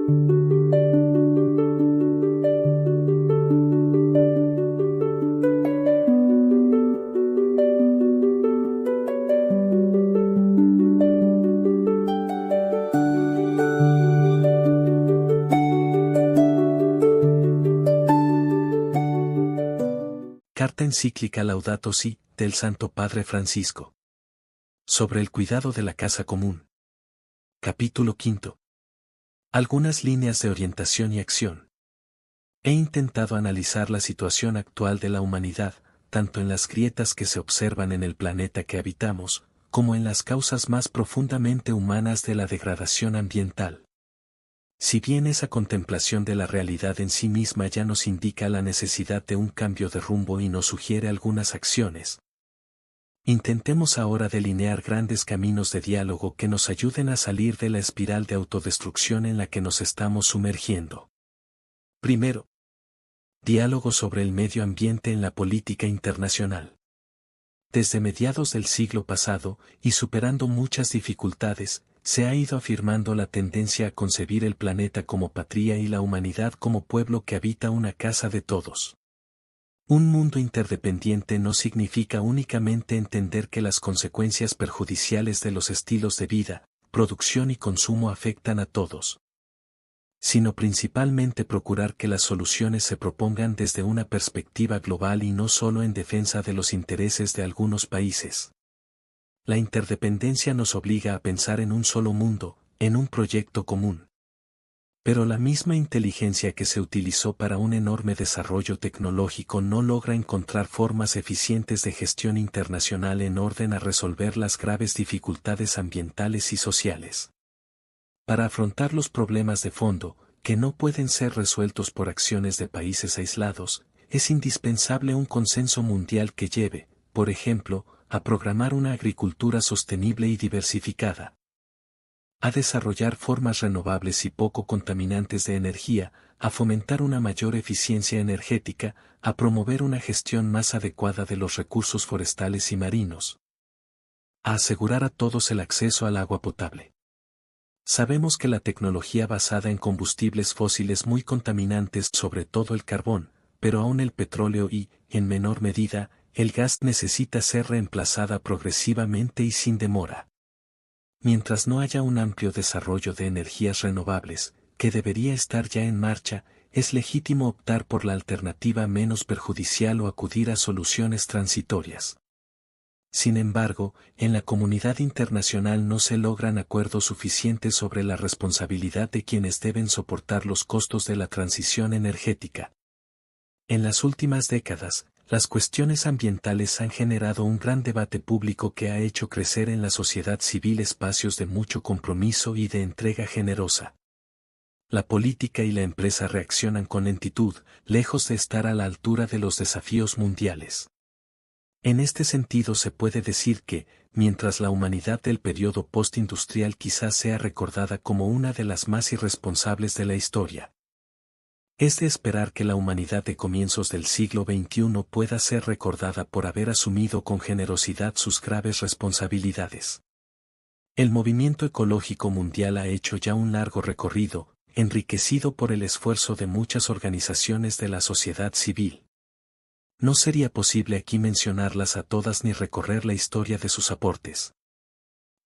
Carta encíclica Laudato Si, del Santo Padre Francisco. Sobre el cuidado de la casa común. Capítulo 5. Algunas líneas de orientación y acción. He intentado analizar la situación actual de la humanidad, tanto en las grietas que se observan en el planeta que habitamos, como en las causas más profundamente humanas de la degradación ambiental. Si bien esa contemplación de la realidad en sí misma ya nos indica la necesidad de un cambio de rumbo y nos sugiere algunas acciones, intentemos ahora delinear grandes caminos de diálogo que nos ayuden a salir de la espiral de autodestrucción en la que nos estamos sumergiendo. Primero, diálogo sobre el medio ambiente en la política internacional. Desde mediados del siglo pasado, y superando muchas dificultades, se ha ido afirmando la tendencia a concebir el planeta como patria y la humanidad como pueblo que habita una casa de todos. Un mundo interdependiente no significa únicamente entender que las consecuencias perjudiciales de los estilos de vida, producción y consumo afectan a todos, sino principalmente procurar que las soluciones se propongan desde una perspectiva global y no solo en defensa de los intereses de algunos países. La interdependencia nos obliga a pensar en un solo mundo, en un proyecto común. Pero la misma inteligencia que se utilizó para un enorme desarrollo tecnológico no logra encontrar formas eficientes de gestión internacional en orden a resolver las graves dificultades ambientales y sociales. Para afrontar los problemas de fondo, que no pueden ser resueltos por acciones de países aislados, es indispensable un consenso mundial que lleve, por ejemplo, a programar una agricultura sostenible y diversificada, a desarrollar formas renovables y poco contaminantes de energía, a fomentar una mayor eficiencia energética, a promover una gestión más adecuada de los recursos forestales y marinos, a asegurar a todos el acceso al agua potable. Sabemos que la tecnología basada en combustibles fósiles muy contaminantes, sobre todo el carbón, pero aún el petróleo y, en menor medida, el gas necesita ser reemplazada progresivamente y sin demora. Mientras no haya un amplio desarrollo de energías renovables, que debería estar ya en marcha, es legítimo optar por la alternativa menos perjudicial o acudir a soluciones transitorias. Sin embargo, en la comunidad internacional no se logran acuerdos suficientes sobre la responsabilidad de quienes deben soportar los costos de la transición energética. En las últimas décadas, las cuestiones ambientales han generado un gran debate público que ha hecho crecer en la sociedad civil espacios de mucho compromiso y de entrega generosa. La política y la empresa reaccionan con lentitud, lejos de estar a la altura de los desafíos mundiales. En este sentido se puede decir que, mientras la humanidad del periodo postindustrial quizás sea recordada como una de las más irresponsables de la historia, es de esperar que la humanidad de comienzos del siglo XXI pueda ser recordada por haber asumido con generosidad sus graves responsabilidades. El movimiento ecológico mundial ha hecho ya un largo recorrido, enriquecido por el esfuerzo de muchas organizaciones de la sociedad civil. No sería posible aquí mencionarlas a todas ni recorrer la historia de sus aportes.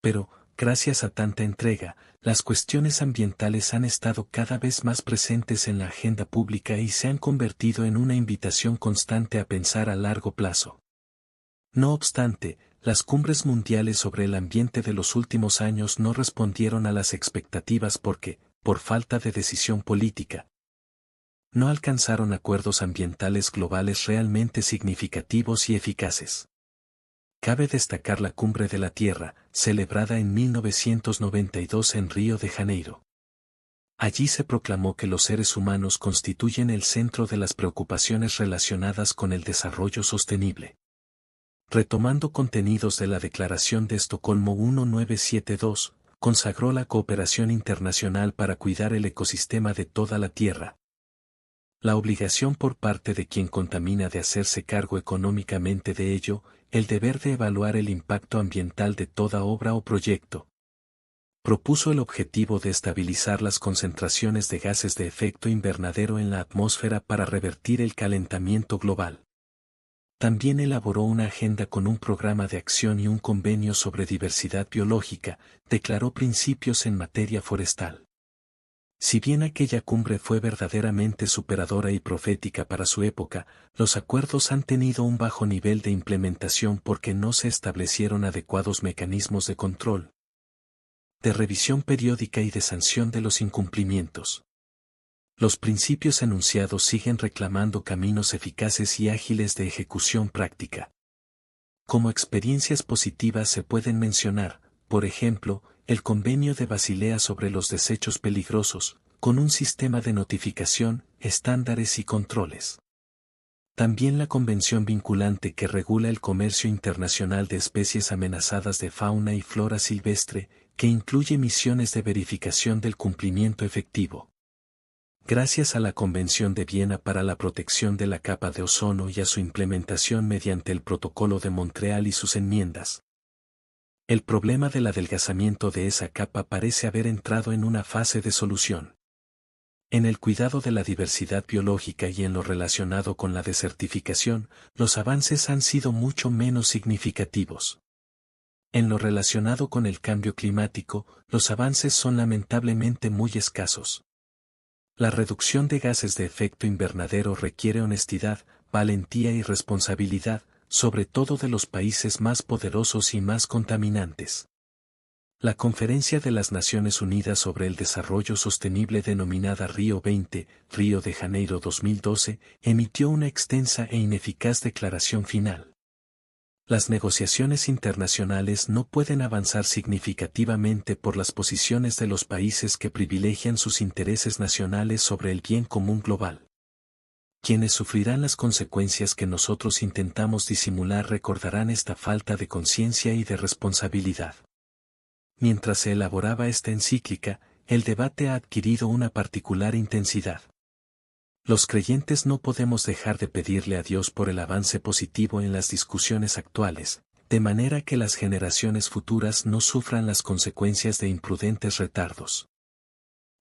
Pero, gracias a tanta entrega, las cuestiones ambientales han estado cada vez más presentes en la agenda pública y se han convertido en una invitación constante a pensar a largo plazo. No obstante, las cumbres mundiales sobre el ambiente de los últimos años no respondieron a las expectativas porque, por falta de decisión política, no alcanzaron acuerdos ambientales globales realmente significativos y eficaces. Cabe destacar la Cumbre de la Tierra, celebrada en 1992 en Río de Janeiro. Allí se proclamó que los seres humanos constituyen el centro de las preocupaciones relacionadas con el desarrollo sostenible. Retomando contenidos de la Declaración de Estocolmo 1972, consagró la cooperación internacional para cuidar el ecosistema de toda la Tierra. La obligación por parte de quien contamina de hacerse cargo económicamente de ello, el deber de evaluar el impacto ambiental de toda obra o proyecto. Propuso el objetivo de estabilizar las concentraciones de gases de efecto invernadero en la atmósfera para revertir el calentamiento global. También elaboró una agenda con un programa de acción y un convenio sobre diversidad biológica, declaró principios en materia forestal. Si bien aquella cumbre fue verdaderamente superadora y profética para su época, los acuerdos han tenido un bajo nivel de implementación porque no se establecieron adecuados mecanismos de control, de revisión periódica y de sanción de los incumplimientos. Los principios enunciados siguen reclamando caminos eficaces y ágiles de ejecución práctica. Como experiencias positivas se pueden mencionar, por ejemplo, el Convenio de Basilea sobre los desechos peligrosos, con un sistema de notificación, estándares y controles. También la Convención vinculante que regula el comercio internacional de especies amenazadas de fauna y flora silvestre, que incluye misiones de verificación del cumplimiento efectivo. Gracias a la Convención de Viena para la protección de la capa de ozono y a su implementación mediante el Protocolo de Montreal y sus enmiendas, el problema del adelgazamiento de esa capa parece haber entrado en una fase de solución. En el cuidado de la diversidad biológica y en lo relacionado con la desertificación, los avances han sido mucho menos significativos. En lo relacionado con el cambio climático, los avances son lamentablemente muy escasos. La reducción de gases de efecto invernadero requiere honestidad, valentía y responsabilidad, sobre todo de los países más poderosos y más contaminantes. La Conferencia de las Naciones Unidas sobre el Desarrollo Sostenible denominada Río 20, Río de Janeiro 2012, emitió una extensa e ineficaz declaración final. Las negociaciones internacionales no pueden avanzar significativamente por las posiciones de los países que privilegian sus intereses nacionales sobre el bien común global. Quienes sufrirán las consecuencias que nosotros intentamos disimular recordarán esta falta de conciencia y de responsabilidad. Mientras se elaboraba esta encíclica, el debate ha adquirido una particular intensidad. Los creyentes no podemos dejar de pedirle a Dios por el avance positivo en las discusiones actuales, de manera que las generaciones futuras no sufran las consecuencias de imprudentes retardos.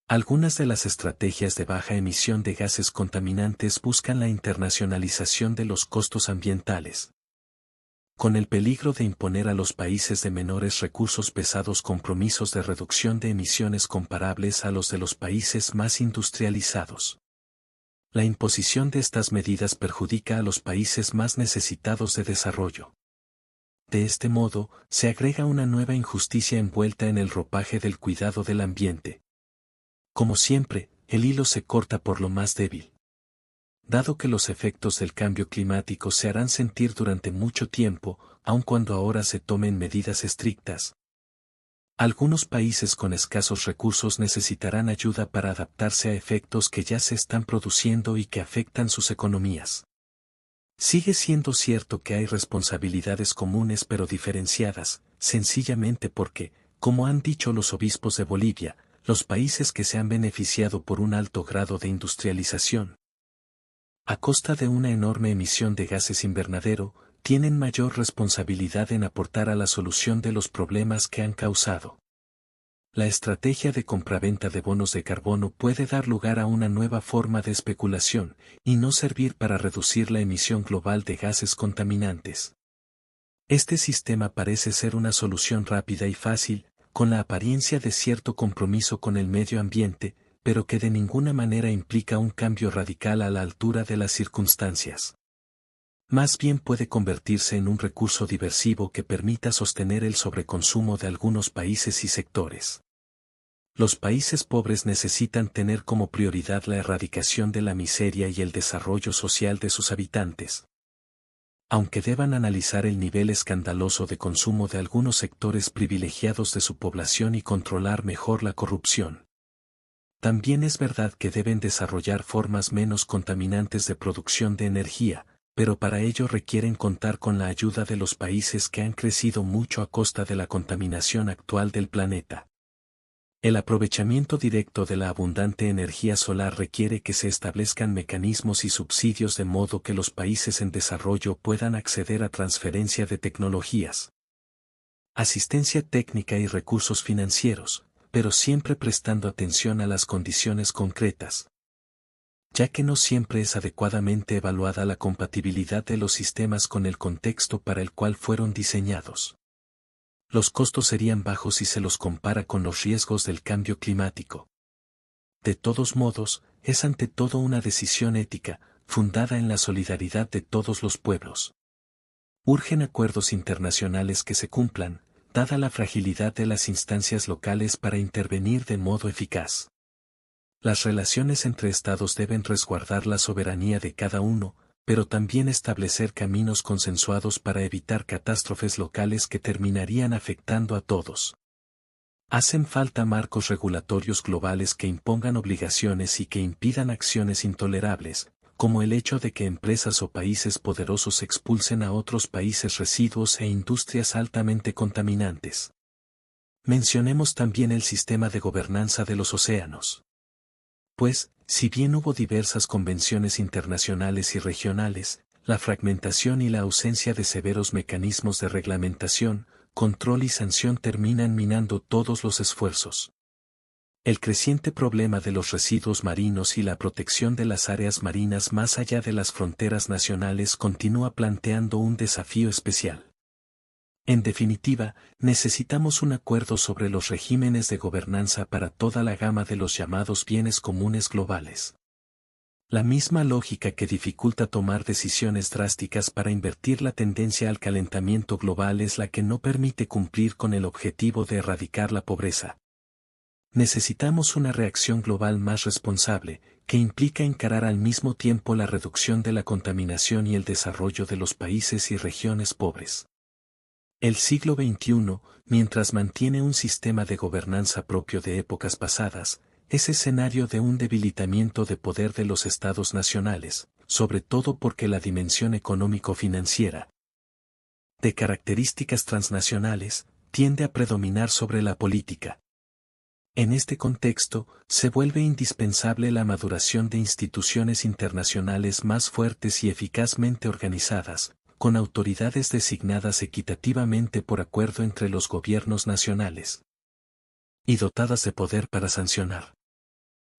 Algunas de las estrategias de baja emisión de gases contaminantes buscan la internacionalización de los costos ambientales, con el peligro de imponer a los países de menores recursos pesados compromisos de reducción de emisiones comparables a los de los países más industrializados. La imposición de estas medidas perjudica a los países más necesitados de desarrollo. De este modo, se agrega una nueva injusticia envuelta en el ropaje del cuidado del ambiente. Como siempre, el hilo se corta por lo más débil. Dado que los efectos del cambio climático se harán sentir durante mucho tiempo, aun cuando ahora se tomen medidas estrictas, algunos países con escasos recursos necesitarán ayuda para adaptarse a efectos que ya se están produciendo y que afectan sus economías. Sigue siendo cierto que hay responsabilidades comunes pero diferenciadas, sencillamente porque, como han dicho los obispos de Bolivia, los países que se han beneficiado por un alto grado de industrialización, a costa de una enorme emisión de gases invernadero, tienen mayor responsabilidad en aportar a la solución de los problemas que han causado. La estrategia de compraventa de bonos de carbono puede dar lugar a una nueva forma de especulación, y no servir para reducir la emisión global de gases contaminantes. Este sistema parece ser una solución rápida y fácil, con la apariencia de cierto compromiso con el medio ambiente, pero que de ninguna manera implica un cambio radical a la altura de las circunstancias. Más bien puede convertirse en un recurso diversivo que permita sostener el sobreconsumo de algunos países y sectores. Los países pobres necesitan tener como prioridad la erradicación de la miseria y el desarrollo social de sus habitantes. Aunque deban analizar el nivel escandaloso de consumo de algunos sectores privilegiados de su población y controlar mejor la corrupción, también es verdad que deben desarrollar formas menos contaminantes de producción de energía, pero para ello requieren contar con la ayuda de los países que han crecido mucho a costa de la contaminación actual del planeta. El aprovechamiento directo de la abundante energía solar requiere que se establezcan mecanismos y subsidios de modo que los países en desarrollo puedan acceder a transferencia de tecnologías, asistencia técnica y recursos financieros, pero siempre prestando atención a las condiciones concretas, ya que no siempre es adecuadamente evaluada la compatibilidad de los sistemas con el contexto para el cual fueron diseñados. Los costos serían bajos si se los compara con los riesgos del cambio climático. De todos modos, es ante todo una decisión ética, fundada en la solidaridad de todos los pueblos. Urgen acuerdos internacionales que se cumplan, dada la fragilidad de las instancias locales para intervenir de modo eficaz. Las relaciones entre estados deben resguardar la soberanía de cada uno, pero también establecer caminos consensuados para evitar catástrofes locales que terminarían afectando a todos. Hacen falta marcos regulatorios globales que impongan obligaciones y que impidan acciones intolerables, como el hecho de que empresas o países poderosos expulsen a otros países residuos e industrias altamente contaminantes. Mencionemos también el sistema de gobernanza de los océanos. Pues, si bien hubo diversas convenciones internacionales y regionales, la fragmentación y la ausencia de severos mecanismos de reglamentación, control y sanción terminan minando todos los esfuerzos. El creciente problema de los residuos marinos y la protección de las áreas marinas más allá de las fronteras nacionales continúa planteando un desafío especial. En definitiva, necesitamos un acuerdo sobre los regímenes de gobernanza para toda la gama de los llamados bienes comunes globales. La misma lógica que dificulta tomar decisiones drásticas para invertir la tendencia al calentamiento global es la que no permite cumplir con el objetivo de erradicar la pobreza. Necesitamos una reacción global más responsable, que implica encarar al mismo tiempo la reducción de la contaminación y el desarrollo de los países y regiones pobres. El siglo XXI, mientras mantiene un sistema de gobernanza propio de épocas pasadas, es escenario de un debilitamiento de poder de los estados nacionales, sobre todo porque la dimensión económico-financiera, de características transnacionales, tiende a predominar sobre la política. En este contexto, se vuelve indispensable la maduración de instituciones internacionales más fuertes y eficazmente organizadas, con autoridades designadas equitativamente por acuerdo entre los gobiernos nacionales y dotadas de poder para sancionar.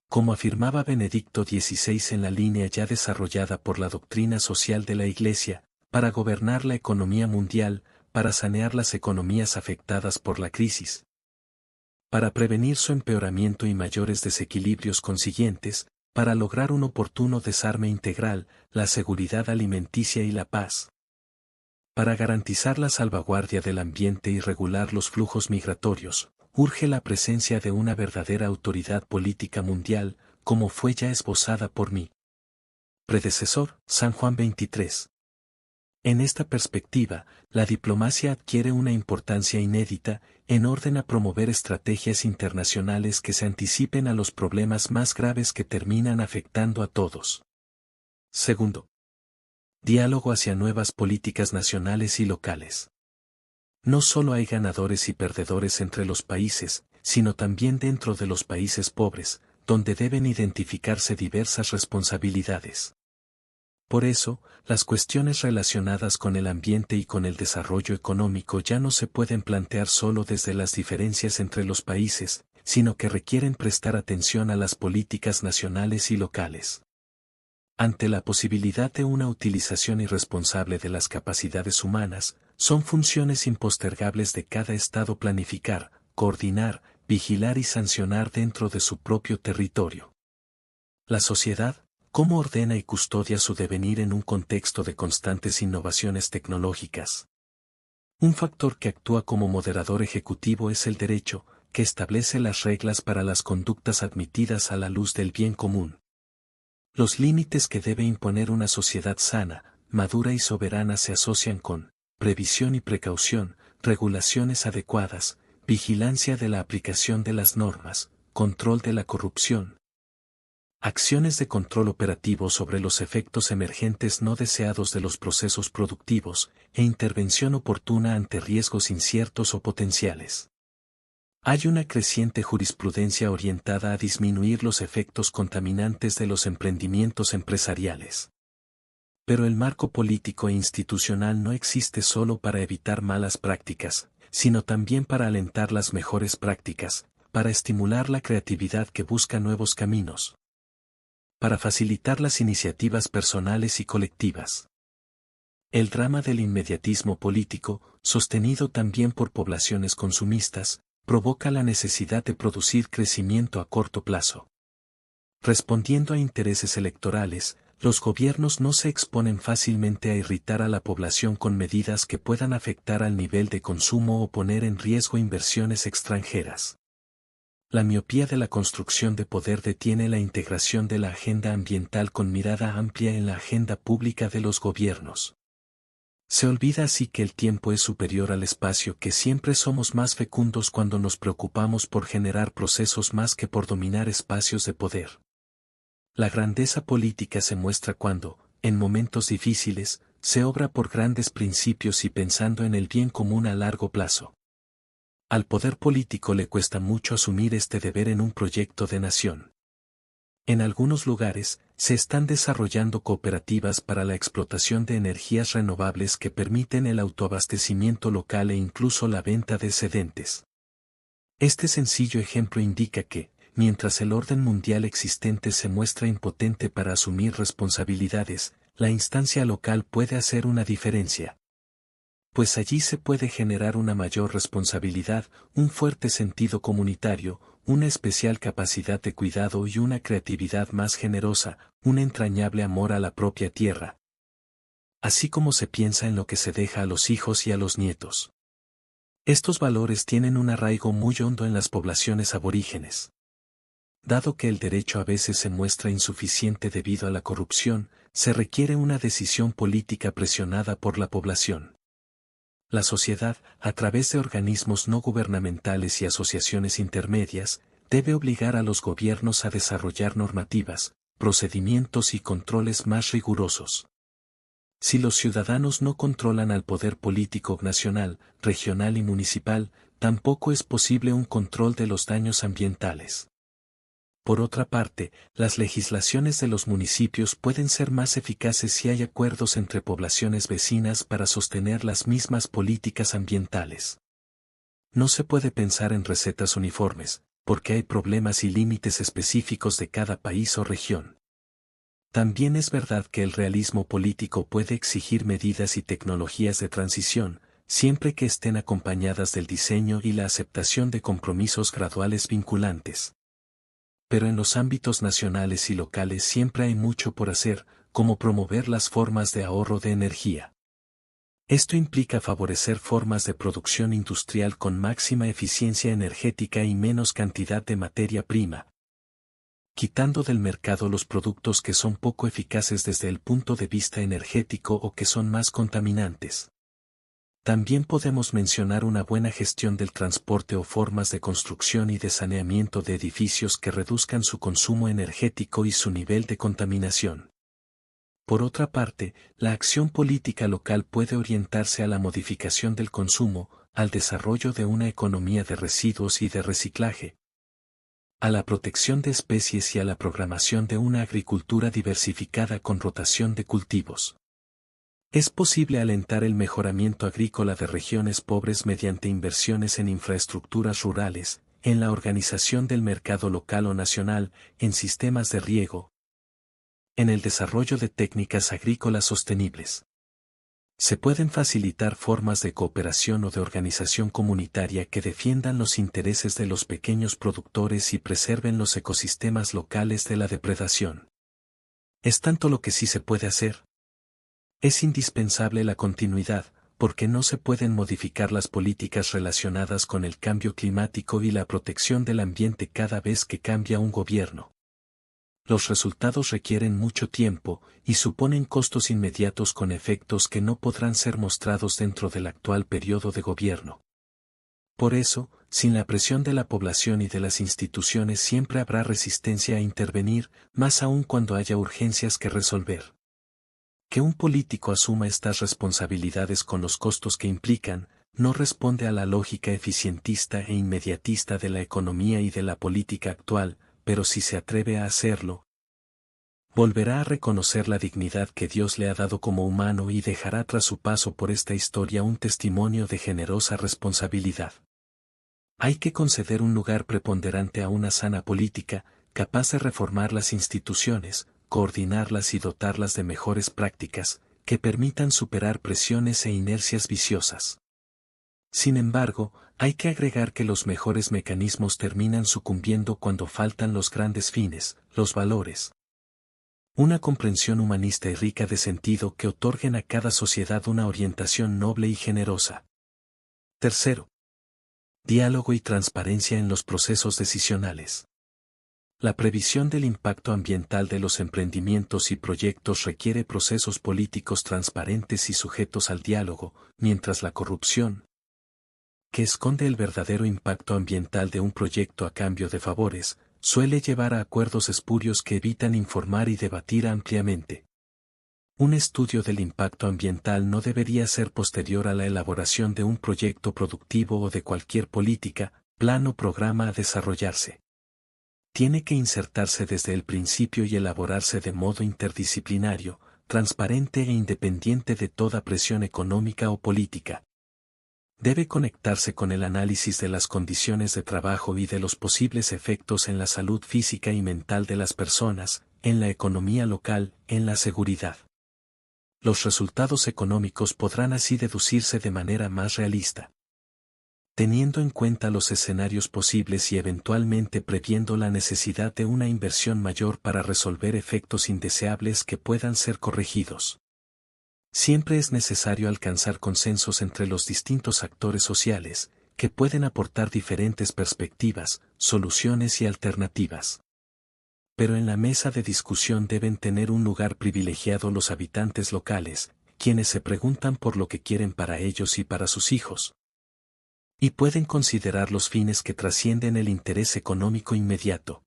Como afirmaba Benedicto XVI en la línea ya desarrollada por la doctrina social de la Iglesia, para gobernar la economía mundial, para sanear las economías afectadas por la crisis, para prevenir su empeoramiento y mayores desequilibrios consiguientes, para lograr un oportuno desarme integral, la seguridad alimenticia y la paz, para garantizar la salvaguardia del ambiente y regular los flujos migratorios, urge la presencia de una verdadera autoridad política mundial, como fue ya esbozada por mi predecesor, San Juan XXIII. En esta perspectiva, la diplomacia adquiere una importancia inédita, en orden a promover estrategias internacionales que se anticipen a los problemas más graves que terminan afectando a todos. Segundo, diálogo hacia nuevas políticas nacionales y locales. No solo hay ganadores y perdedores entre los países, sino también dentro de los países pobres, donde deben identificarse diversas responsabilidades. Por eso, las cuestiones relacionadas con el ambiente y con el desarrollo económico ya no se pueden plantear solo desde las diferencias entre los países, sino que requieren prestar atención a las políticas nacionales y locales. Ante la posibilidad de una utilización irresponsable de las capacidades humanas, son funciones impostergables de cada Estado planificar, coordinar, vigilar y sancionar dentro de su propio territorio. La sociedad, ¿cómo ordena y custodia su devenir en un contexto de constantes innovaciones tecnológicas? Un factor que actúa como moderador ejecutivo es el derecho, que establece las reglas para las conductas admitidas a la luz del bien común. Los límites que debe imponer una sociedad sana, madura y soberana se asocian con previsión y precaución, regulaciones adecuadas, vigilancia de la aplicación de las normas, control de la corrupción, acciones de control operativo sobre los efectos emergentes no deseados de los procesos productivos, e intervención oportuna ante riesgos inciertos o potenciales. Hay una creciente jurisprudencia orientada a disminuir los efectos contaminantes de los emprendimientos empresariales. Pero el marco político e institucional no existe solo para evitar malas prácticas, sino también para alentar las mejores prácticas, para estimular la creatividad que busca nuevos caminos, para facilitar las iniciativas personales y colectivas. El drama del inmediatismo político, sostenido también por poblaciones consumistas, provoca la necesidad de producir crecimiento a corto plazo. Respondiendo a intereses electorales, los gobiernos no se exponen fácilmente a irritar a la población con medidas que puedan afectar al nivel de consumo o poner en riesgo inversiones extranjeras. La miopía de la construcción de poder detiene la integración de la agenda ambiental con mirada amplia en la agenda pública de los gobiernos. Se olvida así que el tiempo es superior al espacio, que siempre somos más fecundos cuando nos preocupamos por generar procesos más que por dominar espacios de poder. La grandeza política se muestra cuando, en momentos difíciles, se obra por grandes principios y pensando en el bien común a largo plazo. Al poder político le cuesta mucho asumir este deber en un proyecto de nación. En algunos lugares, se están desarrollando cooperativas para la explotación de energías renovables que permiten el autoabastecimiento local e incluso la venta de excedentes. Este sencillo ejemplo indica que, mientras el orden mundial existente se muestra impotente para asumir responsabilidades, la instancia local puede hacer una diferencia. Pues allí se puede generar una mayor responsabilidad, un fuerte sentido comunitario, una especial capacidad de cuidado y una creatividad más generosa, un entrañable amor a la propia tierra. Así como se piensa en lo que se deja a los hijos y a los nietos. Estos valores tienen un arraigo muy hondo en las poblaciones aborígenes. Dado que el derecho a veces se muestra insuficiente debido a la corrupción, se requiere una decisión política presionada por la población. La sociedad, a través de organismos no gubernamentales y asociaciones intermedias, debe obligar a los gobiernos a desarrollar normativas, procedimientos y controles más rigurosos. Si los ciudadanos no controlan al poder político nacional, regional y municipal, tampoco es posible un control de los daños ambientales. Por otra parte, las legislaciones de los municipios pueden ser más eficaces si hay acuerdos entre poblaciones vecinas para sostener las mismas políticas ambientales. No se puede pensar en recetas uniformes, porque hay problemas y límites específicos de cada país o región. También es verdad que el realismo político puede exigir medidas y tecnologías de transición, siempre que estén acompañadas del diseño y la aceptación de compromisos graduales vinculantes. Pero en los ámbitos nacionales y locales siempre hay mucho por hacer, como promover las formas de ahorro de energía. Esto implica favorecer formas de producción industrial con máxima eficiencia energética y menos cantidad de materia prima, quitando del mercado los productos que son poco eficaces desde el punto de vista energético o que son más contaminantes. También podemos mencionar una buena gestión del transporte o formas de construcción y de saneamiento de edificios que reduzcan su consumo energético y su nivel de contaminación. Por otra parte, la acción política local puede orientarse a la modificación del consumo, al desarrollo de una economía de residuos y de reciclaje, a la protección de especies y a la programación de una agricultura diversificada con rotación de cultivos. Es posible alentar el mejoramiento agrícola de regiones pobres mediante inversiones en infraestructuras rurales, en la organización del mercado local o nacional, en sistemas de riego, en el desarrollo de técnicas agrícolas sostenibles. Se pueden facilitar formas de cooperación o de organización comunitaria que defiendan los intereses de los pequeños productores y preserven los ecosistemas locales de la depredación. Es tanto lo que sí se puede hacer. Es indispensable la continuidad, porque no se pueden modificar las políticas relacionadas con el cambio climático y la protección del ambiente cada vez que cambia un gobierno. Los resultados requieren mucho tiempo, y suponen costos inmediatos con efectos que no podrán ser mostrados dentro del actual periodo de gobierno. Por eso, sin la presión de la población y de las instituciones siempre habrá resistencia a intervenir, más aún cuando haya urgencias que resolver. Que un político asuma estas responsabilidades con los costos que implican, no responde a la lógica eficientista e inmediatista de la economía y de la política actual, pero si se atreve a hacerlo, volverá a reconocer la dignidad que Dios le ha dado como humano y dejará tras su paso por esta historia un testimonio de generosa responsabilidad. Hay que conceder un lugar preponderante a una sana política, capaz de reformar las instituciones, coordinarlas y dotarlas de mejores prácticas, que permitan superar presiones e inercias viciosas. Sin embargo, hay que agregar que los mejores mecanismos terminan sucumbiendo cuando faltan los grandes fines, los valores. Una comprensión humanista y rica de sentido que otorguen a cada sociedad una orientación noble y generosa. Tercero. Diálogo y transparencia en los procesos decisionales. La previsión del impacto ambiental de los emprendimientos y proyectos requiere procesos políticos transparentes y sujetos al diálogo, mientras la corrupción, que esconde el verdadero impacto ambiental de un proyecto a cambio de favores, suele llevar a acuerdos espurios que evitan informar y debatir ampliamente. Un estudio del impacto ambiental no debería ser posterior a la elaboración de un proyecto productivo o de cualquier política, plan o programa a desarrollarse. Tiene que insertarse desde el principio y elaborarse de modo interdisciplinario, transparente e independiente de toda presión económica o política. Debe conectarse con el análisis de las condiciones de trabajo y de los posibles efectos en la salud física y mental de las personas, en la economía local, en la seguridad. Los resultados económicos podrán así deducirse de manera más realista. Teniendo en cuenta los escenarios posibles y eventualmente previendo la necesidad de una inversión mayor para resolver efectos indeseables que puedan ser corregidos. Siempre es necesario alcanzar consensos entre los distintos actores sociales, que pueden aportar diferentes perspectivas, soluciones y alternativas. Pero en la mesa de discusión deben tener un lugar privilegiado los habitantes locales, quienes se preguntan por lo que quieren para ellos y para sus hijos. Y pueden considerar los fines que trascienden el interés económico inmediato.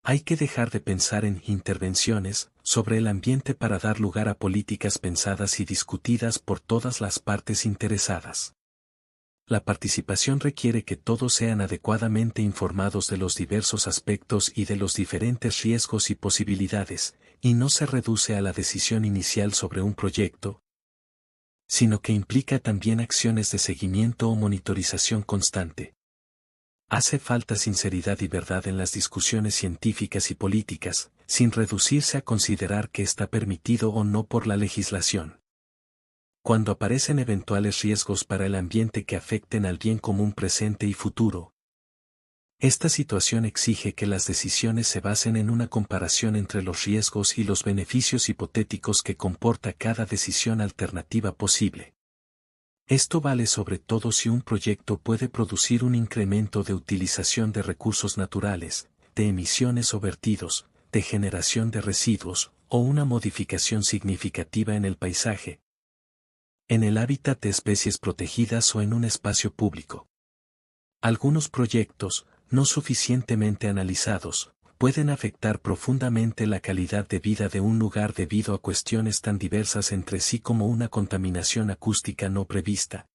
Hay que dejar de pensar en intervenciones sobre el ambiente para dar lugar a políticas pensadas y discutidas por todas las partes interesadas. La participación requiere que todos sean adecuadamente informados de los diversos aspectos y de los diferentes riesgos y posibilidades, y no se reduce a la decisión inicial sobre un proyecto, sino que implica también acciones de seguimiento o monitorización constante. Hace falta sinceridad y verdad en las discusiones científicas y políticas, sin reducirse a considerar que está permitido o no por la legislación. Cuando aparecen eventuales riesgos para el ambiente que afecten al bien común presente y futuro, esta situación exige que las decisiones se basen en una comparación entre los riesgos y los beneficios hipotéticos que comporta cada decisión alternativa posible. Esto vale sobre todo si un proyecto puede producir un incremento de utilización de recursos naturales, de emisiones o vertidos, de generación de residuos, o una modificación significativa en el paisaje, en el hábitat de especies protegidas o en un espacio público. Algunos proyectos, no suficientemente analizados, pueden afectar profundamente la calidad de vida de un lugar debido a cuestiones tan diversas entre sí como una contaminación acústica no prevista,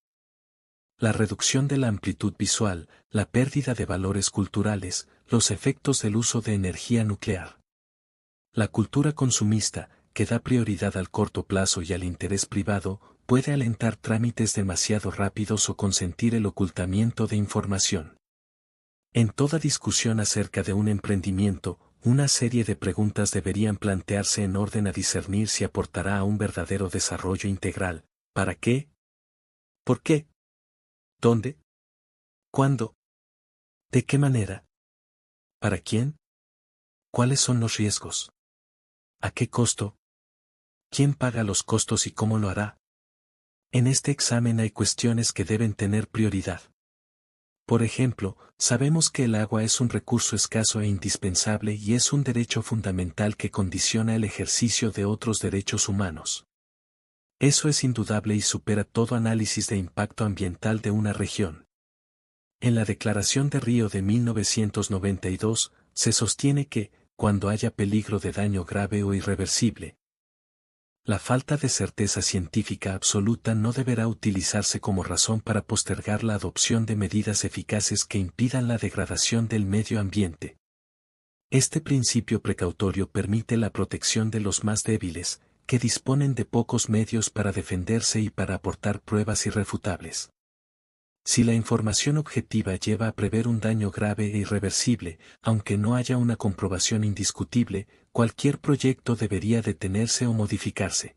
la reducción de la amplitud visual, la pérdida de valores culturales, los efectos del uso de energía nuclear. La cultura consumista, que da prioridad al corto plazo y al interés privado, puede alentar trámites demasiado rápidos o consentir el ocultamiento de información. En toda discusión acerca de un emprendimiento, una serie de preguntas deberían plantearse en orden a discernir si aportará a un verdadero desarrollo integral. ¿Para qué? ¿Por qué? ¿Dónde? ¿Cuándo? ¿De qué manera? ¿Para quién? ¿Cuáles son los riesgos? ¿A qué costo? ¿Quién paga los costos y cómo lo hará? En este examen hay cuestiones que deben tener prioridad. Por ejemplo, sabemos que el agua es un recurso escaso e indispensable y es un derecho fundamental que condiciona el ejercicio de otros derechos humanos. Eso es indudable y supera todo análisis de impacto ambiental de una región. En la Declaración de Río de 1992, se sostiene que, cuando haya peligro de daño grave o irreversible, la falta de certeza científica absoluta no deberá utilizarse como razón para postergar la adopción de medidas eficaces que impidan la degradación del medio ambiente. Este principio precautorio permite la protección de los más débiles, que disponen de pocos medios para defenderse y para aportar pruebas irrefutables. Si la información objetiva lleva a prever un daño grave e irreversible, aunque no haya una comprobación indiscutible, cualquier proyecto debería detenerse o modificarse.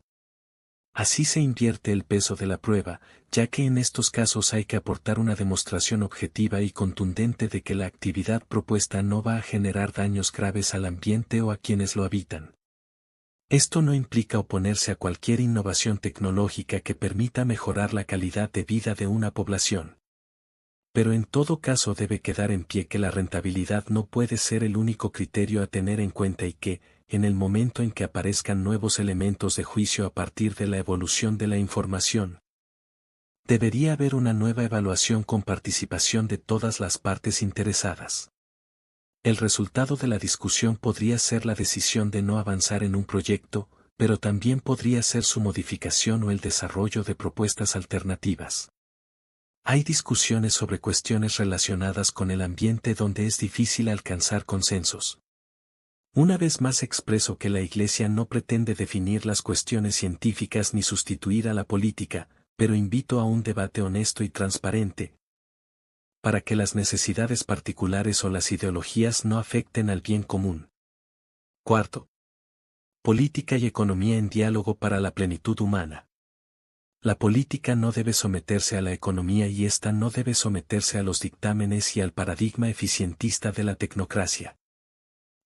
Así se invierte el peso de la prueba, ya que en estos casos hay que aportar una demostración objetiva y contundente de que la actividad propuesta no va a generar daños graves al ambiente o a quienes lo habitan. Esto no implica oponerse a cualquier innovación tecnológica que permita mejorar la calidad de vida de una población. Pero en todo caso debe quedar en pie que la rentabilidad no puede ser el único criterio a tener en cuenta y que, en el momento en que aparezcan nuevos elementos de juicio a partir de la evolución de la información, debería haber una nueva evaluación con participación de todas las partes interesadas. El resultado de la discusión podría ser la decisión de no avanzar en un proyecto, pero también podría ser su modificación o el desarrollo de propuestas alternativas. Hay discusiones sobre cuestiones relacionadas con el ambiente donde es difícil alcanzar consensos. Una vez más expreso que la Iglesia no pretende definir las cuestiones científicas ni sustituir a la política, pero invito a un debate honesto y transparente, para que las necesidades particulares o las ideologías no afecten al bien común. Cuarto. Política y economía en diálogo para la plenitud humana. La política no debe someterse a la economía y ésta no debe someterse a los dictámenes y al paradigma eficientista de la tecnocracia.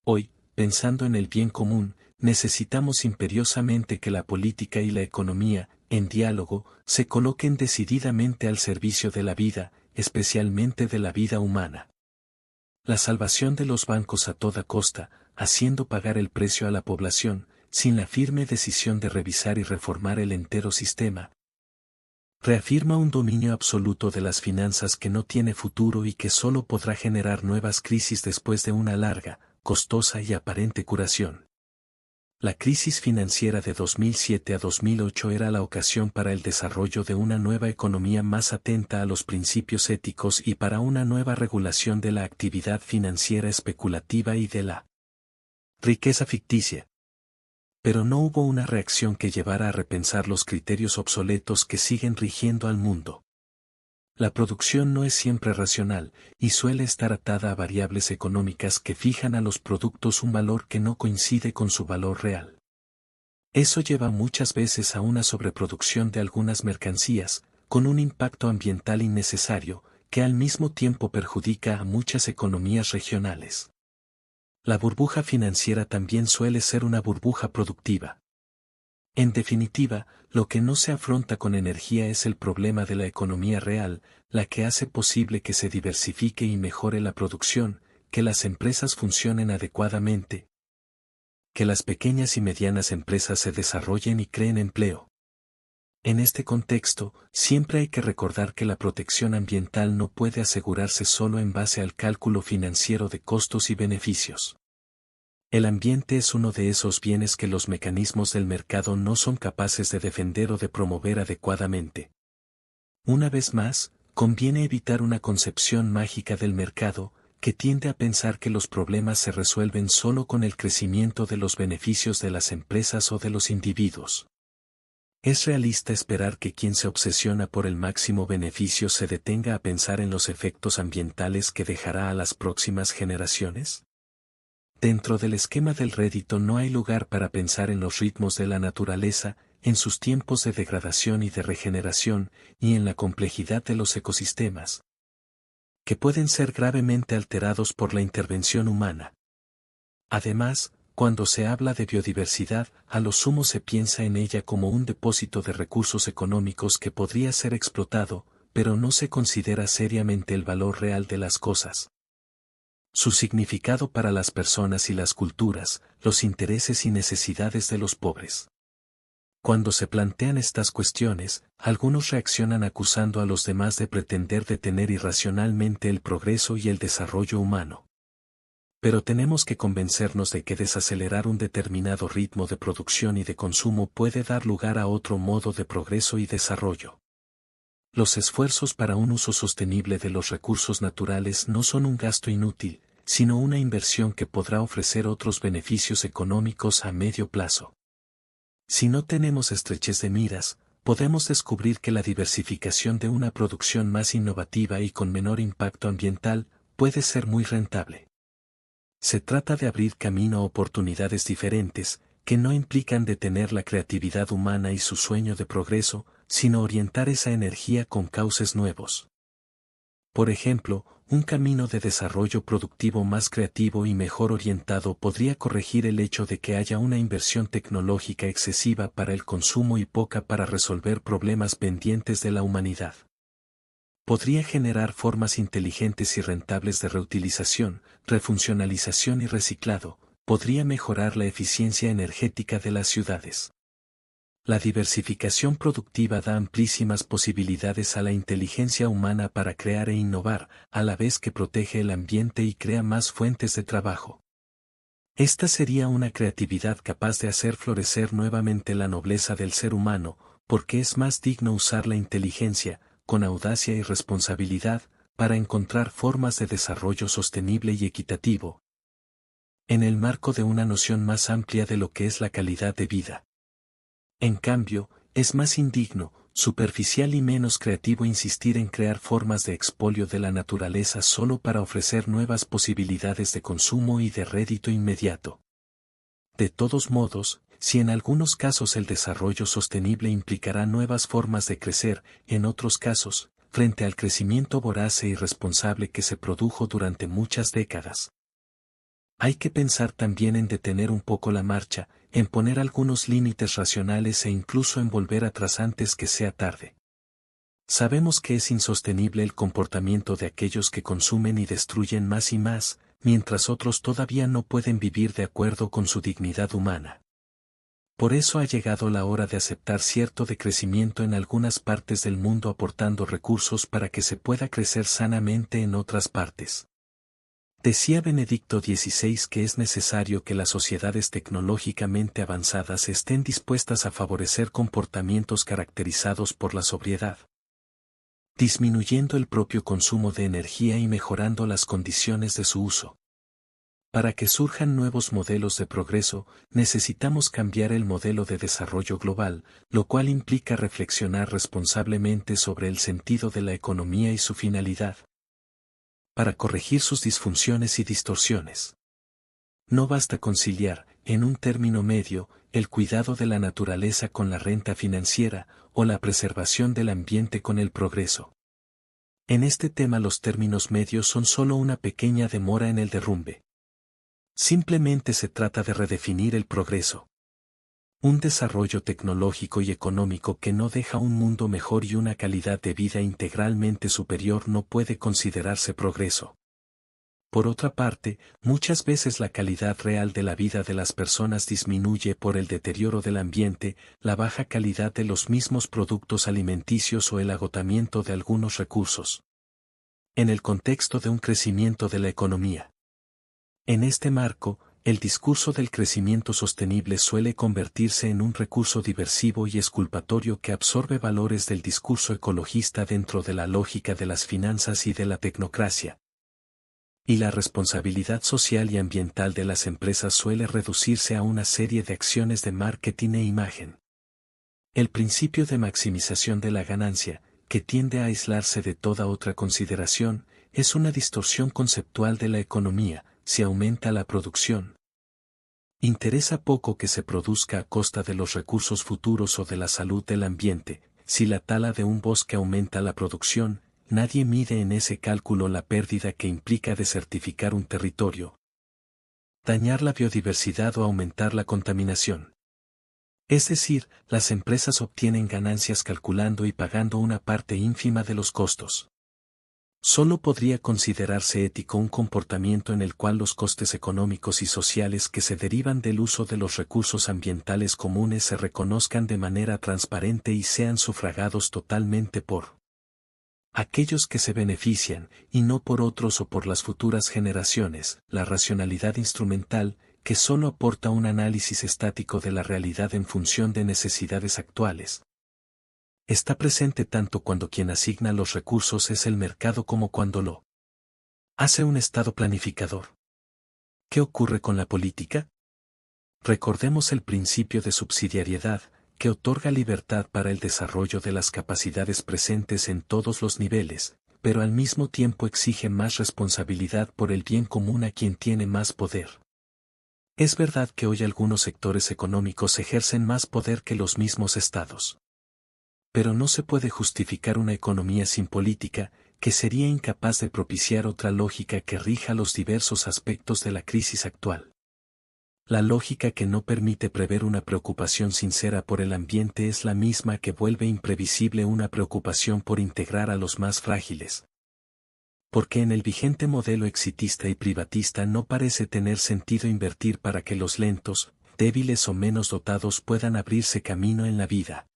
Hoy, pensando en el bien común, necesitamos imperiosamente que la política y la economía, en diálogo, se coloquen decididamente al servicio de la vida, especialmente de la vida humana. La salvación de los bancos a toda costa, haciendo pagar el precio a la población, sin la firme decisión de revisar y reformar el entero sistema, reafirma un dominio absoluto de las finanzas que no tiene futuro y que solo podrá generar nuevas crisis después de una larga, costosa y aparente curación. La crisis financiera de 2007 a 2008 era la ocasión para el desarrollo de una nueva economía más atenta a los principios éticos y para una nueva regulación de la actividad financiera especulativa y de la riqueza ficticia. Pero no hubo una reacción que llevara a repensar los criterios obsoletos que siguen rigiendo al mundo. La producción no es siempre racional, y suele estar atada a variables económicas que fijan a los productos un valor que no coincide con su valor real. Eso lleva muchas veces a una sobreproducción de algunas mercancías, con un impacto ambiental innecesario, que al mismo tiempo perjudica a muchas economías regionales. La burbuja financiera también suele ser una burbuja productiva. En definitiva, lo que no se afronta con energía es el problema de la economía real, la que hace posible que se diversifique y mejore la producción, que las empresas funcionen adecuadamente, que las pequeñas y medianas empresas se desarrollen y creen empleo. En este contexto, siempre hay que recordar que la protección ambiental no puede asegurarse solo en base al cálculo financiero de costos y beneficios. El ambiente es uno de esos bienes que los mecanismos del mercado no son capaces de defender o de promover adecuadamente. Una vez más, conviene evitar una concepción mágica del mercado, que tiende a pensar que los problemas se resuelven solo con el crecimiento de los beneficios de las empresas o de los individuos. ¿Es realista esperar que quien se obsesiona por el máximo beneficio se detenga a pensar en los efectos ambientales que dejará a las próximas generaciones? Dentro del esquema del rédito no hay lugar para pensar en los ritmos de la naturaleza, en sus tiempos de degradación y de regeneración, y en la complejidad de los ecosistemas, que pueden ser gravemente alterados por la intervención humana. Además, cuando se habla de biodiversidad, a lo sumo se piensa en ella como un depósito de recursos económicos que podría ser explotado, pero no se considera seriamente el valor real de las cosas. Su significado para las personas y las culturas, los intereses y necesidades de los pobres. Cuando se plantean estas cuestiones, algunos reaccionan acusando a los demás de pretender detener irracionalmente el progreso y el desarrollo humano. Pero tenemos que convencernos de que desacelerar un determinado ritmo de producción y de consumo puede dar lugar a otro modo de progreso y desarrollo. Los esfuerzos para un uso sostenible de los recursos naturales no son un gasto inútil, sino una inversión que podrá ofrecer otros beneficios económicos a medio plazo. Si no tenemos estrechez de miras, podemos descubrir que la diversificación de una producción más innovativa y con menor impacto ambiental puede ser muy rentable. Se trata de abrir camino a oportunidades diferentes, que no implican detener la creatividad humana y su sueño de progreso, sino orientar esa energía con cauces nuevos. Por ejemplo, un camino de desarrollo productivo más creativo y mejor orientado podría corregir el hecho de que haya una inversión tecnológica excesiva para el consumo y poca para resolver problemas pendientes de la humanidad. Podría generar formas inteligentes y rentables de reutilización, refuncionalización y reciclado, podría mejorar la eficiencia energética de las ciudades. La diversificación productiva da amplísimas posibilidades a la inteligencia humana para crear e innovar, a la vez que protege el ambiente y crea más fuentes de trabajo. Esta sería una creatividad capaz de hacer florecer nuevamente la nobleza del ser humano, porque es más digno usar la inteligencia, con audacia y responsabilidad, para encontrar formas de desarrollo sostenible y equitativo, en el marco de una noción más amplia de lo que es la calidad de vida. En cambio, es más indigno, superficial y menos creativo insistir en crear formas de expolio de la naturaleza solo para ofrecer nuevas posibilidades de consumo y de rédito inmediato. De todos modos, si en algunos casos el desarrollo sostenible implicará nuevas formas de crecer, en otros casos, frente al crecimiento voraz e irresponsable que se produjo durante muchas décadas, hay que pensar también en detener un poco la marcha, en poner algunos límites racionales e incluso en volver atrás antes que sea tarde. Sabemos que es insostenible el comportamiento de aquellos que consumen y destruyen más y más, mientras otros todavía no pueden vivir de acuerdo con su dignidad humana. Por eso ha llegado la hora de aceptar cierto decrecimiento en algunas partes del mundo aportando recursos para que se pueda crecer sanamente en otras partes. Decía Benedicto XVI que es necesario que las sociedades tecnológicamente avanzadas estén dispuestas a favorecer comportamientos caracterizados por la sobriedad, disminuyendo el propio consumo de energía y mejorando las condiciones de su uso. Para que surjan nuevos modelos de progreso, necesitamos cambiar el modelo de desarrollo global, lo cual implica reflexionar responsablemente sobre el sentido de la economía y su finalidad, para corregir sus disfunciones y distorsiones. No basta conciliar, en un término medio, el cuidado de la naturaleza con la renta financiera, o la preservación del ambiente con el progreso. En este tema los términos medios son solo una pequeña demora en el derrumbe. Simplemente se trata de redefinir el progreso. Un desarrollo tecnológico y económico que no deja un mundo mejor y una calidad de vida integralmente superior no puede considerarse progreso. Por otra parte, muchas veces la calidad real de la vida de las personas disminuye por el deterioro del ambiente, la baja calidad de los mismos productos alimenticios o el agotamiento de algunos recursos. En el contexto de un crecimiento de la economía. En este marco, el discurso del crecimiento sostenible suele convertirse en un recurso diversivo y exculpatorio que absorbe valores del discurso ecologista dentro de la lógica de las finanzas y de la tecnocracia. Y la responsabilidad social y ambiental de las empresas suele reducirse a una serie de acciones de marketing e imagen. El principio de maximización de la ganancia, que tiende a aislarse de toda otra consideración, es una distorsión conceptual de la economía. Si aumenta la producción, interesa poco que se produzca a costa de los recursos futuros o de la salud del ambiente. Si la tala de un bosque aumenta la producción, nadie mide en ese cálculo la pérdida que implica desertificar un territorio, dañar la biodiversidad o aumentar la contaminación. Es decir, las empresas obtienen ganancias calculando y pagando una parte ínfima de los costos. Solo podría considerarse ético un comportamiento en el cual los costes económicos y sociales que se derivan del uso de los recursos ambientales comunes se reconozcan de manera transparente y sean sufragados totalmente por aquellos que se benefician, y no por otros o por las futuras generaciones. La racionalidad instrumental, que solo aporta un análisis estático de la realidad en función de necesidades actuales, está presente tanto cuando quien asigna los recursos es el mercado como cuando lo hace un Estado planificador. ¿Qué ocurre con la política? Recordemos el principio de subsidiariedad, que otorga libertad para el desarrollo de las capacidades presentes en todos los niveles, pero al mismo tiempo exige más responsabilidad por el bien común a quien tiene más poder. Es verdad que hoy algunos sectores económicos ejercen más poder que los mismos estados. Pero no se puede justificar una economía sin política, que sería incapaz de propiciar otra lógica que rija los diversos aspectos de la crisis actual. La lógica que no permite prever una preocupación sincera por el ambiente es la misma que vuelve imprevisible una preocupación por integrar a los más frágiles. Porque en el vigente modelo exitista y privatista no parece tener sentido invertir para que los lentos, débiles o menos dotados puedan abrirse camino en la vida.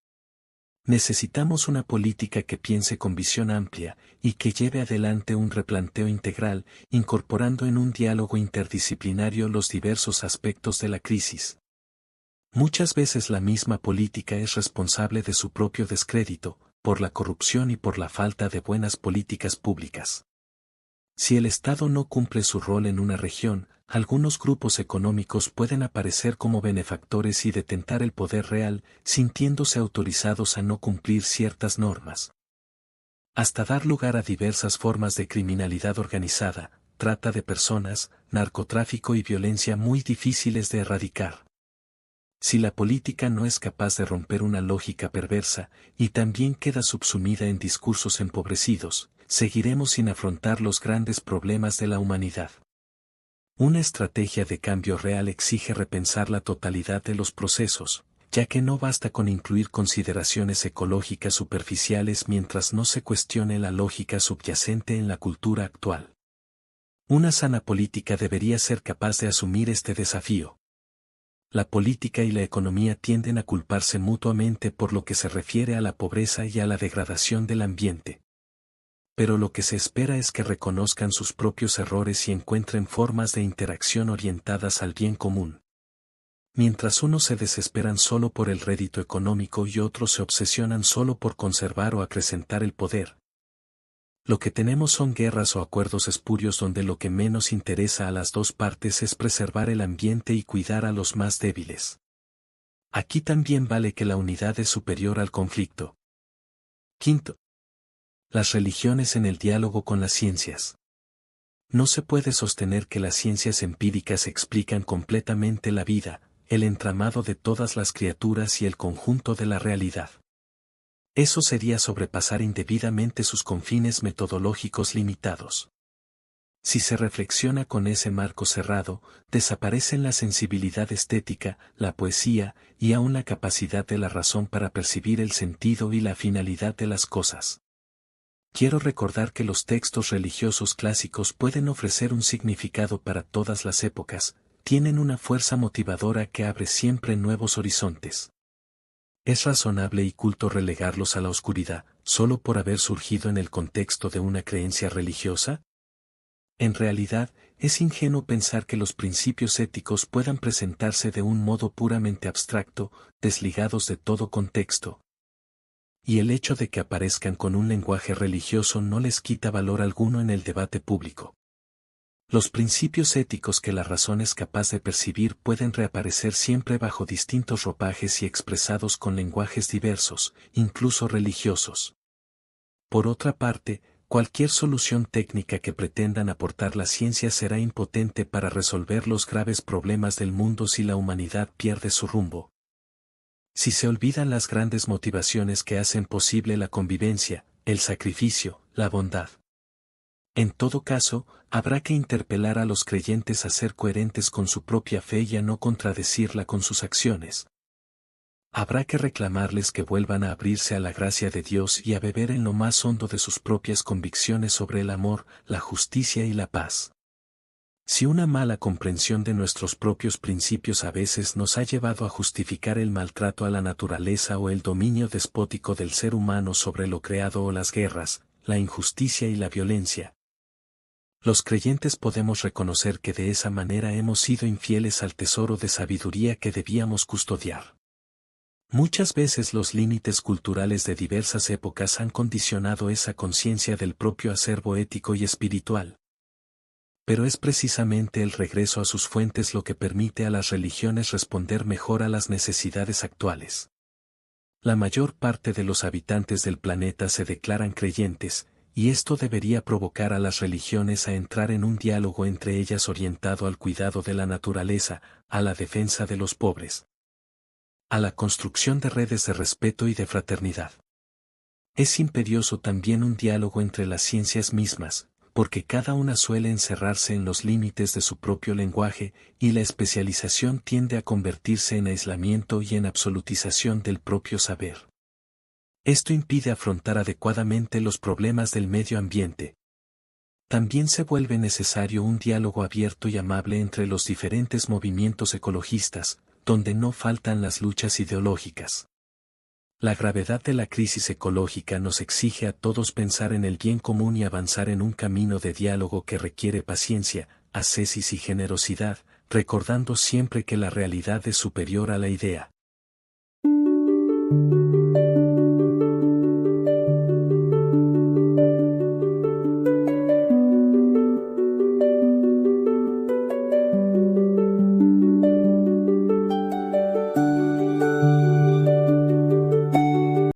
Necesitamos una política que piense con visión amplia y que lleve adelante un replanteo integral, incorporando en un diálogo interdisciplinario los diversos aspectos de la crisis. Muchas veces la misma política es responsable de su propio descrédito, por la corrupción y por la falta de buenas políticas públicas. Si el Estado no cumple su rol en una región, algunos grupos económicos pueden aparecer como benefactores y detentar el poder real, sintiéndose autorizados a no cumplir ciertas normas. Hasta dar lugar a diversas formas de criminalidad organizada, trata de personas, narcotráfico y violencia muy difíciles de erradicar. Si la política no es capaz de romper una lógica perversa, y también queda subsumida en discursos empobrecidos, seguiremos sin afrontar los grandes problemas de la humanidad. Una estrategia de cambio real exige repensar la totalidad de los procesos, ya que no basta con incluir consideraciones ecológicas superficiales mientras no se cuestione la lógica subyacente en la cultura actual. Una sana política debería ser capaz de asumir este desafío. La política y la economía tienden a culparse mutuamente por lo que se refiere a la pobreza y a la degradación del ambiente. Pero lo que se espera es que reconozcan sus propios errores y encuentren formas de interacción orientadas al bien común. Mientras unos se desesperan solo por el rédito económico y otros se obsesionan solo por conservar o acrecentar el poder. Lo que tenemos son guerras o acuerdos espurios donde lo que menos interesa a las dos partes es preservar el ambiente y cuidar a los más débiles. Aquí también vale que la unidad es superior al conflicto. Quinto. Las religiones en el diálogo con las ciencias. No se puede sostener que las ciencias empíricas explican completamente la vida, el entramado de todas las criaturas y el conjunto de la realidad. Eso sería sobrepasar indebidamente sus confines metodológicos limitados. Si se reflexiona con ese marco cerrado, desaparecen la sensibilidad estética, la poesía, y aún la capacidad de la razón para percibir el sentido y la finalidad de las cosas. Quiero recordar que los textos religiosos clásicos pueden ofrecer un significado para todas las épocas, tienen una fuerza motivadora que abre siempre nuevos horizontes. ¿Es razonable y culto relegarlos a la oscuridad, solo por haber surgido en el contexto de una creencia religiosa? En realidad, es ingenuo pensar que los principios éticos puedan presentarse de un modo puramente abstracto, desligados de todo contexto. Y el hecho de que aparezcan con un lenguaje religioso no les quita valor alguno en el debate público. Los principios éticos que la razón es capaz de percibir pueden reaparecer siempre bajo distintos ropajes y expresados con lenguajes diversos, incluso religiosos. Por otra parte, cualquier solución técnica que pretendan aportar la ciencia será impotente para resolver los graves problemas del mundo si la humanidad pierde su rumbo. Si se olvidan las grandes motivaciones que hacen posible la convivencia, el sacrificio, la bondad. En todo caso, habrá que interpelar a los creyentes a ser coherentes con su propia fe y a no contradecirla con sus acciones. Habrá que reclamarles que vuelvan a abrirse a la gracia de Dios y a beber en lo más hondo de sus propias convicciones sobre el amor, la justicia y la paz. Si una mala comprensión de nuestros propios principios a veces nos ha llevado a justificar el maltrato a la naturaleza o el dominio despótico del ser humano sobre lo creado o las guerras, la injusticia y la violencia, los creyentes podemos reconocer que de esa manera hemos sido infieles al tesoro de sabiduría que debíamos custodiar. Muchas veces los límites culturales de diversas épocas han condicionado esa conciencia del propio acervo ético y espiritual. Pero es precisamente el regreso a sus fuentes lo que permite a las religiones responder mejor a las necesidades actuales. La mayor parte de los habitantes del planeta se declaran creyentes, y esto debería provocar a las religiones a entrar en un diálogo entre ellas orientado al cuidado de la naturaleza, a la defensa de los pobres, a la construcción de redes de respeto y de fraternidad. Es imperioso también un diálogo entre las ciencias mismas, porque cada una suele encerrarse en los límites de su propio lenguaje, y la especialización tiende a convertirse en aislamiento y en absolutización del propio saber. Esto impide afrontar adecuadamente los problemas del medio ambiente. También se vuelve necesario un diálogo abierto y amable entre los diferentes movimientos ecologistas, donde no faltan las luchas ideológicas. La gravedad de la crisis ecológica nos exige a todos pensar en el bien común y avanzar en un camino de diálogo que requiere paciencia, ascesis y generosidad, recordando siempre que la realidad es superior a la idea.